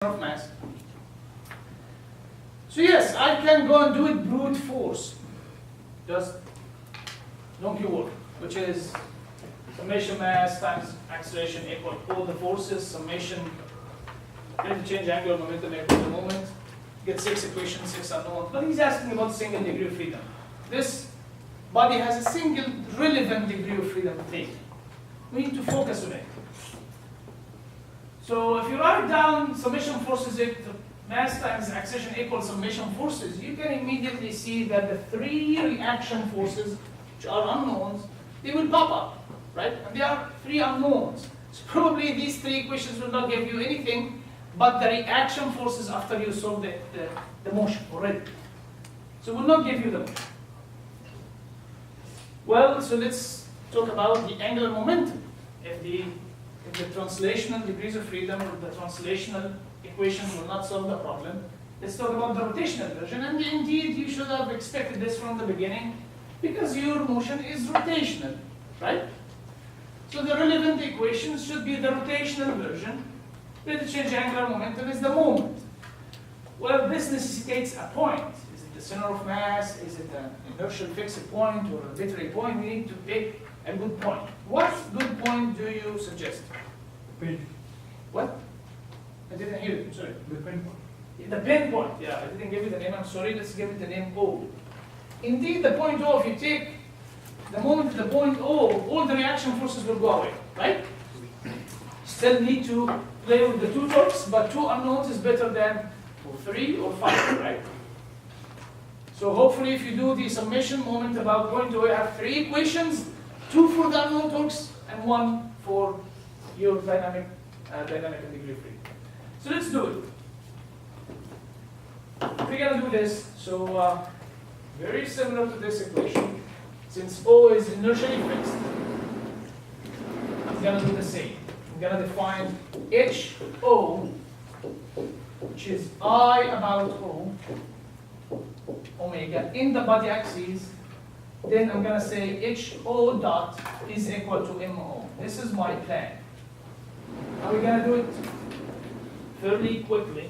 of mass. So yes, I can go and do it brute force, just donkey work, which is summation mass times acceleration equal all the forces, summation rate of change, angular momentum equal the moment. Get 6 equations, 6 unknowns. But he's asking about single degree of freedom. This body has a single relevant degree of freedom to take. We need to focus on it. So if you write down summation forces, mass times acceleration equals summation forces, you can immediately see that the 3 reaction forces, which are unknowns, they will pop up, right? And they are 3 unknowns. So probably these 3 equations will not give you anything but the reaction forces after you solve the motion already. So will not give you the motion. Well, so let's talk about the angular momentum. If the translational degrees of freedom or the translational equation will not solve the problem, let's talk about the rotational version. And indeed, you should have expected this from the beginning because your motion is rotational, right? So the relevant equations should be the rotational version. Rate of change angular momentum is the moment. Well, this necessitates a point. Is it the center of mass? Is it an inertial fixed point or a arbitrary point? We need to pick a good point. What good point do you suggest? Pin. What? I didn't hear you, sorry. The pin point. The pin point, yeah, I didn't give it the name, I'm sorry, let's give it the name O. Indeed, the point O, if you take the moment at the point O, all the reaction forces will go away, right? Still need to play with the 2 torques, but 2 unknowns is better than 3 or 5, right? So hopefully if you do the summation moment about point O, you have 3 equations, 2 for the unknown torques and 1 for your dynamic and degree of freedom. So let's do it. We're going to do this. So very similar to this equation. Since O is inertially fixed, I'm going to do the same. I'm going to define HO, which is I about O, omega, in the body axis. Then I'm going to say HO dot is equal to MO. This is my plan. Now we're going to do it fairly quickly.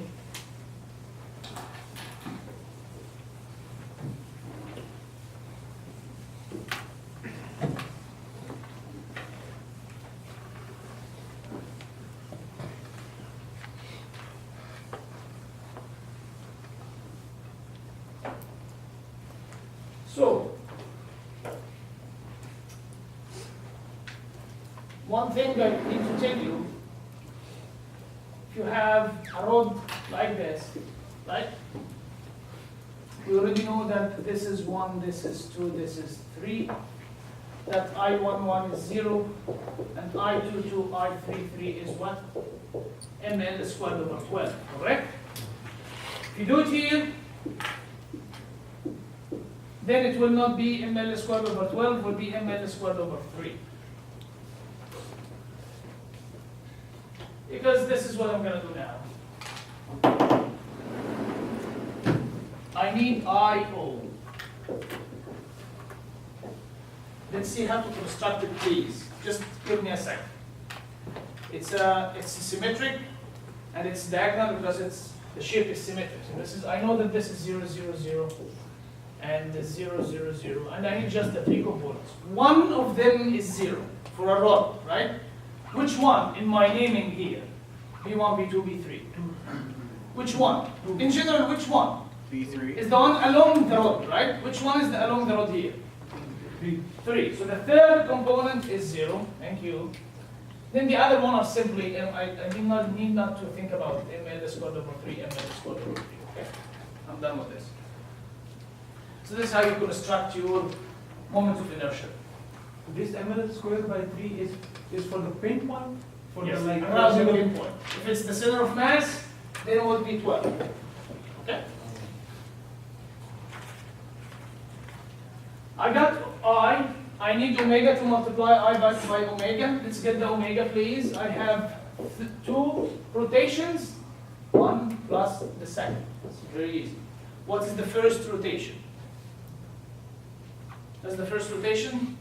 So, one thing I need to tell you, if you have a rod like this, right? We already know that this is 1, this is 2, this is 3, that I11 is 0, and I22, I33 is what? ml squared over 12, correct? If you do it here, then it will not be ml squared over 12, it will be ml squared over 3. Because this is what I'm going to do now. I need I-O. Let's see how to construct it, please. Just give me a second. It's symmetric and it's diagonal because the shape is symmetric. So this is, I know that this is 0, 0, 0 and 0, 0, 0, and I need just the 3 components. One of them is 0 for a rod, right? Which one in my naming here? B1, B2, B3. Which one? In general, which one? B3. Is the one along the rod, right? Which one is along the rod here? 3. So the third component is 0. Thank you. Then the other one are simply, I need not to think about it. ml squared over 3, ml squared over 3. Okay? I'm done with this. So this is how you construct your moment of inertia. This ml squared by 3 is for the pin point? For Yes, the around the pin point. If it's the center of mass, then it will be 12. Okay? I got I need omega to multiply I by omega. Let's get the omega, please. I have 2 rotations, 1 plus the second. It's very easy. What is the first rotation? That's the first rotation.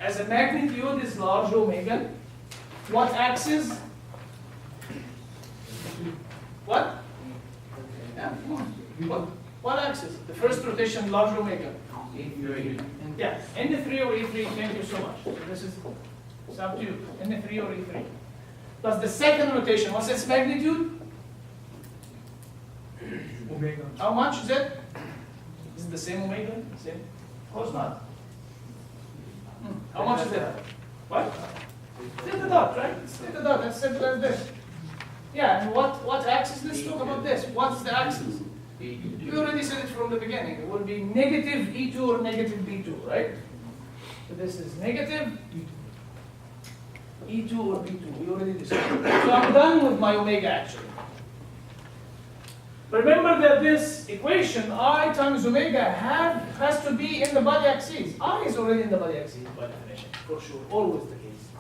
As a magnitude is large omega. What axis? What axis? The first rotation, large omega. Yeah, N3 or E3, thank you so much. So this is, it's up to you, N3 or E3. Plus the second rotation, what's its magnitude? Omega. How much is it? Is it the same omega? Same? Of course not. How much is it? What? Theta dot, right? It's theta dot, as simple as this. Yeah, and what axis? Let's talk about this. What's the axis? We already said it from the beginning. It will be negative E2 or negative B2, right? So this is negative E2 or B2. We already discussed. So I'm done with my omega actually. Remember that this equation, I times omega, has to be in the body axis. I is already in the body axis by definition, for sure, always the case.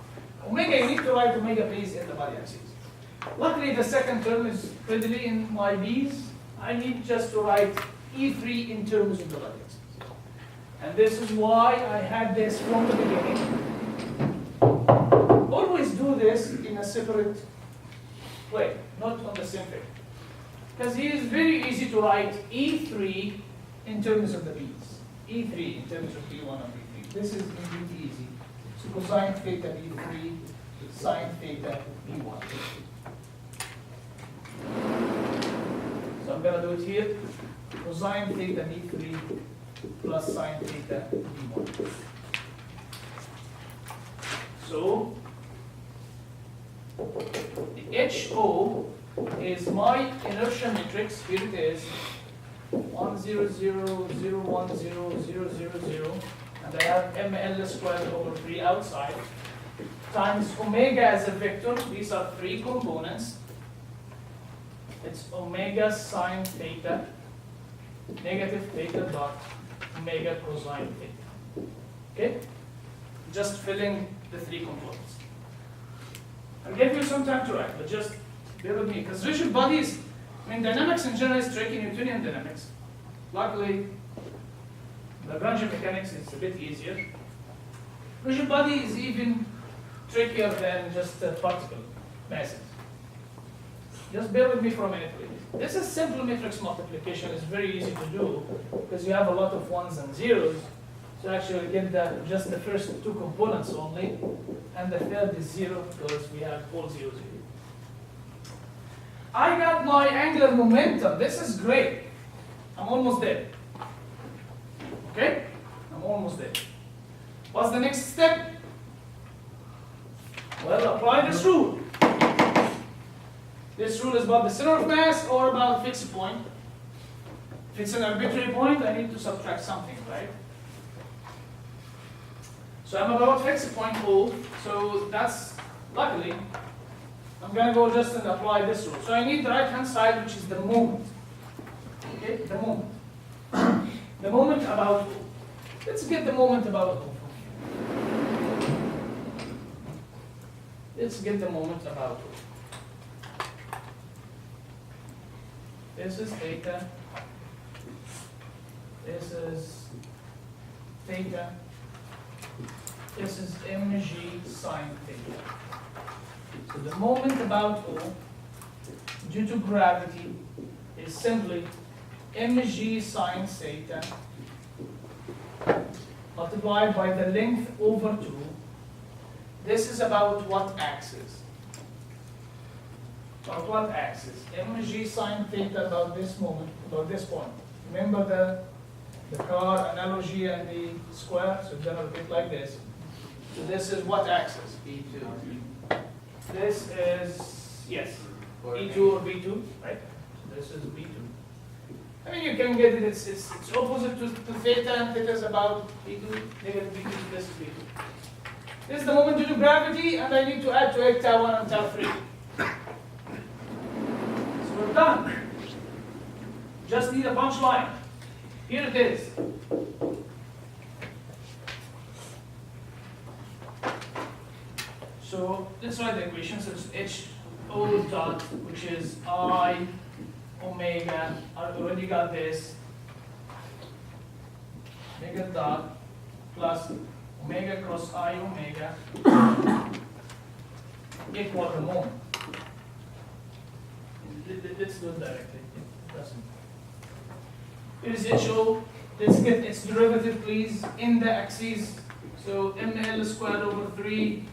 Omega, you need to write omega please in the body axis. Luckily, the second term is readily in my B's. I need just to write E3 in terms of the body axis. And this is why I had this from the beginning. Always do this in a separate way, not on the same thing. Because it is very easy to write E3 in terms of the B's. E3 in terms of B1 and B3. This is indeed easy. So cosine theta B3, sine theta B1. So I'm going to do it here. Cosine theta B3 plus sine theta B1. So the HO is my inertia matrix. Here it is. 1, 0, 0, 0, 1, 0, 0, 0, 0. And I have ml squared over 3 outside. Times omega as a vector. These are 3 components. It's omega sine theta, negative theta dot omega cosine theta. Okay? Just fill in the 3 components. I'll give you some time to write, but just bear with me. Because rigid bodies, I mean, dynamics in general is tricky, Newtonian dynamics. Luckily, Lagrange mechanics is a bit easier. Rigid body is even trickier than just particle masses. Just bear with me for a minute, please. This is simple matrix multiplication. It's very easy to do because you have a lot of ones and zeros. So actually we get just the first 2 components only, and the third is 0 because we have all zeros here. I got my angular momentum. This is great. I'm almost there. Okay? I'm almost there. What's the next step? Well, apply this rule. This rule is about the center of mass or about a fixed point. If it's an arbitrary point, I need to subtract something, right? So I'm about fixed point O, so that's, luckily, I'm going to go just and apply this rule. So I need the right-hand side, which is the moment. Okay, the moment. The moment about O. Let's get the moment about O. Let's get the moment about O. This is theta. This is theta. This is mg sine theta. So the moment about O, due to gravity, is simply mg sine theta multiplied by the length over 2. This is about what axis? About what axis? Mg sine theta about this moment, about this point. Remember the car analogy and the square? So it's going to look like this. So this is what axis? B2. This is, yes, E2 or B2, right? So this is B2. I mean, you can get it, it's opposite to theta, and theta is about B2, negative B2, so this is B2. This is the moment due to gravity, and I need to add to it tau 1 and tau 3. So we're done. Just need a punchline. Here it is. So let's write the equation. So it's HO dot, which is I omega. I already got this. Omega dot plus omega cross I omega equal the moment. Let's do it directly. It doesn't. Here's HO. Let's get its derivative, please, in the axis. So ml squared over 3.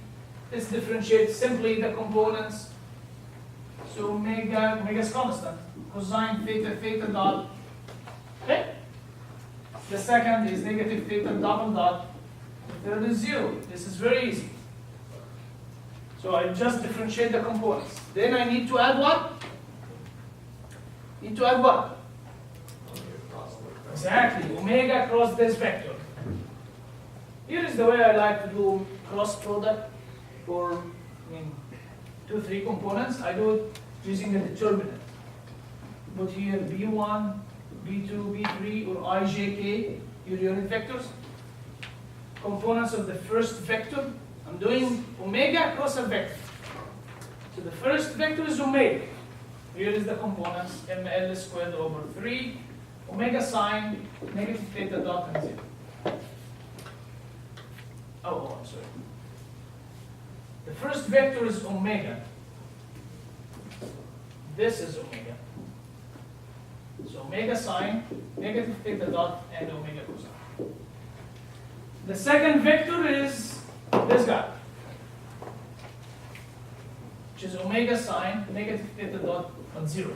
Let's differentiate simply the components. So omega is constant. Cosine theta, theta dot. Okay? The second is negative theta double dot. The third is 0. This is very easy. So I just differentiate the components. Then I need to add what? Need to add what? Exactly, omega cross this vector. Here is the way I like to do cross product for 2, 3 components. I do it using a determinant. Put here B1, B2, B3, or IJK, your unit vectors. Components of the first vector. I'm doing omega cross a vector. So the first vector is omega. Here is the components, ml squared over 3, omega sine, negative theta dot and 0. Oh, I'm sorry. The first vector is omega. This is omega. So omega sine, negative theta dot, and omega cosine. The second vector is this guy, which is omega sine, negative theta dot, and 0.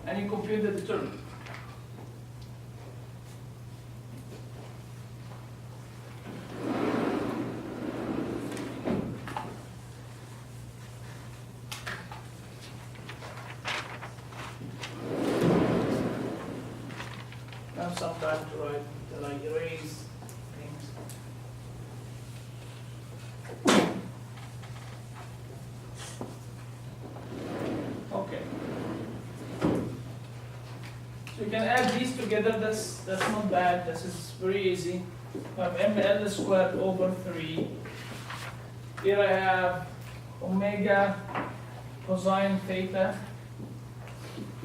And you compute the determinant. Now some time to write till I erase things. Okay. So you can add these together. That's not bad. This is very easy. I have ml squared over 3. Here I have omega cosine theta,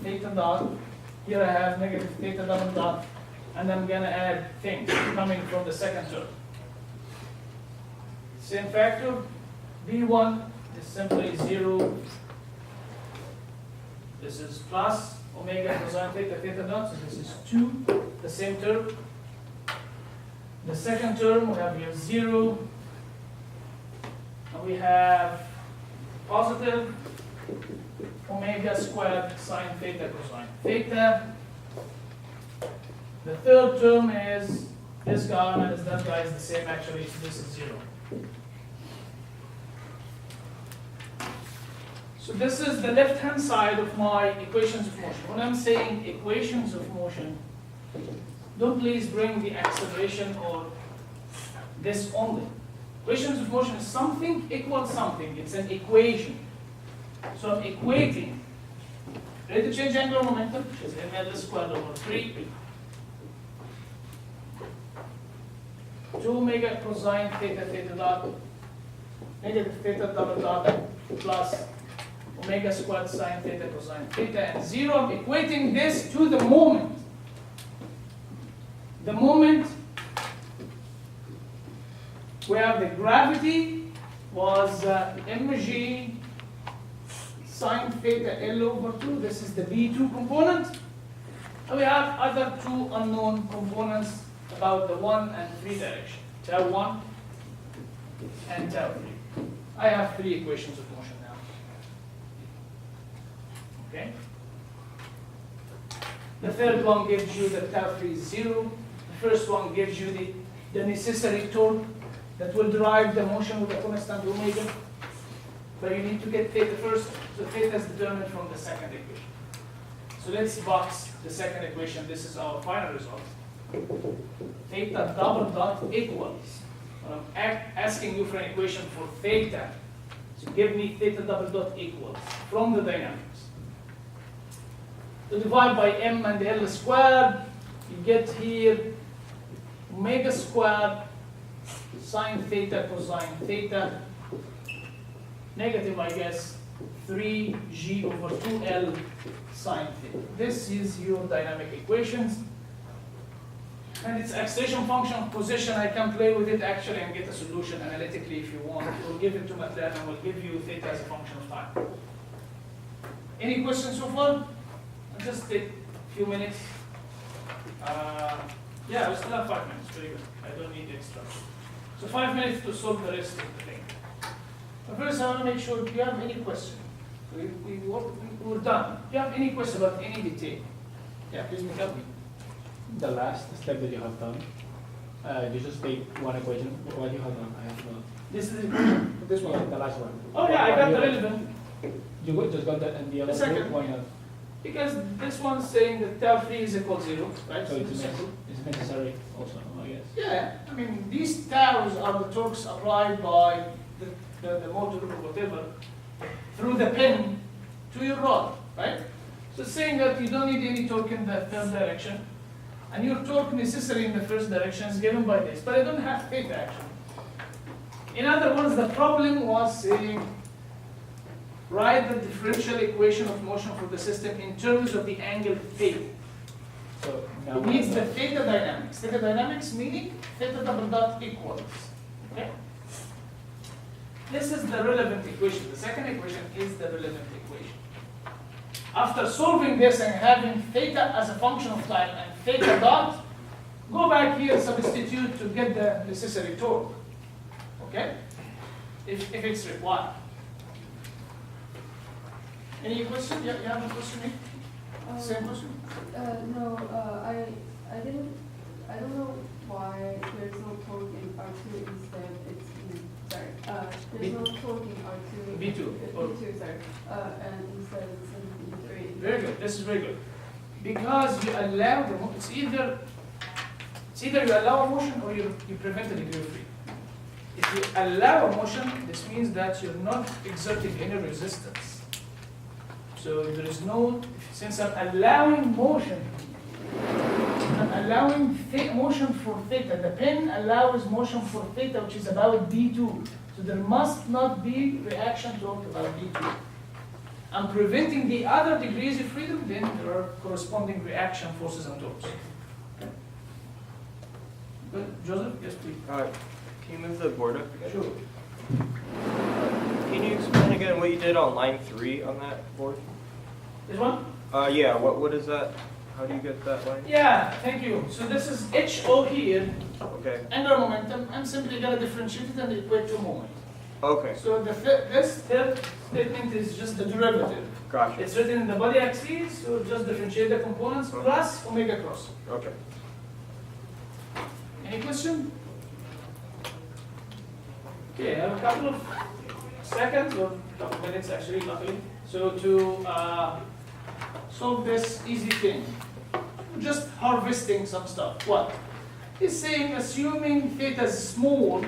theta dot. Here I have negative theta double dot, and I'm gonna add things coming from the second term. Same factor, B1 is simply 0. This is plus omega cosine theta, theta dot, so this is 2, the same term. The second term, we have here 0. And we have positive omega squared sine theta cosine theta. The third term is this guy minus that guy is the same actually, so this is 0. So this is the left-hand side of my equations of motion. When I'm saying equations of motion, don't please bring the acceleration or this only. Equations of motion is something equals something. It's an equation. So I'm equating. Ready to change angular momentum, which is ml squared over 3. 2 omega cosine theta, theta dot, negative theta double dot, plus omega squared sine theta cosine theta, and 0. I'm equating this to the moment. The moment where the gravity was mg sine theta L over 2. This is the B2 component. And we have other 2 unknown components about the 1 and 3 direction. Tau 1 and tau 3. I have 3 equations of motion now. Okay? The third one gives you the tau 3 is 0. The first one gives you the necessary torque that will drive the motion with a constant omega. But you need to get theta first. So theta is determined from the second equation. So let's box the second equation. This is our final result. Theta double dot equals. When I'm asking you for an equation for theta, so give me theta double dot equals from the dynamics. To divide by m and l squared, you get here omega squared sine theta cosine theta, negative, I guess, 3g over 2l sine theta. This is your dynamic equations. And its acceleration function position, I can play with it actually and get a solution analytically if you want. We'll give it to MATLAB and we'll give you theta as a function of time. Any questions so far? I'll just take a few minutes. Yeah, we still have 5 minutes. Very good. I don't need extra. So 5 minutes to solve the rest of the thing. But first, I want to make sure if you have any question. We're done. If you have any question about any detail, yeah, please make up. The last step that you have done, you just take one equation. What you have done, I have not. This is this one. Yeah, the last one. Oh yeah, I got the You- relevant. just got that, and the other The second. two, why not? Because this one's saying that tau 3 is equal to 0, right? So it's simple. necessary also, I guess. Yeah, I mean, these taus are the torques applied by the motor or whatever through the pin to your rod, right? So it's saying that you don't need any torque in the third direction, and your torque necessary in the first direction is given by this, but I don't have theta actually. In other words, the problem was saying, write the differential equation of motion for the system in terms of the angle theta. So now It needs the theta dynamics. Theta dynamics meaning theta double dot equals. Okay? This is the relevant equation. The second equation is the relevant equation. After solving this and having theta as a function of time and theta dot, go back here, substitute to get the necessary torque. Okay? If it's required. Any question? You have a question? Nick? Same question? No, I don't know why there's no torque in R2 instead it's in, sorry, there's no torque in R2. B2. B2, sorry, and instead it's in B3. Very good. This is very good. Because you allow the it's either you allow a motion or you prevent a degree of freedom. If you allow a motion, this means that you're not exerting any resistance. So there is no, since I'm allowing motion, I'm allowing motion for theta. The pen allows motion for theta, which is about B2. So there must not be reaction torque about B2. I'm preventing the other degrees of freedom, then there are corresponding reaction forces and torques. Okay. Good. Joseph, yes please. Can you move the board up again? Sure. Can you explain again what you did on line 3 on that board? This one? Yeah, what is that? How do you get that line? Yeah, thank you. So this is HO here, Okay. angular momentum. I'm simply going to differentiate it and equate to moment. Okay. So this third statement is just the derivative. Gotcha. It's written in the body axis, so just differentiate the components plus omega cross. Okay. Any question? Okay, I have a couple of seconds, or a couple of minutes actually, luckily. So to solve this easy thing, just harvesting some stuff. What? It's saying assuming theta is small,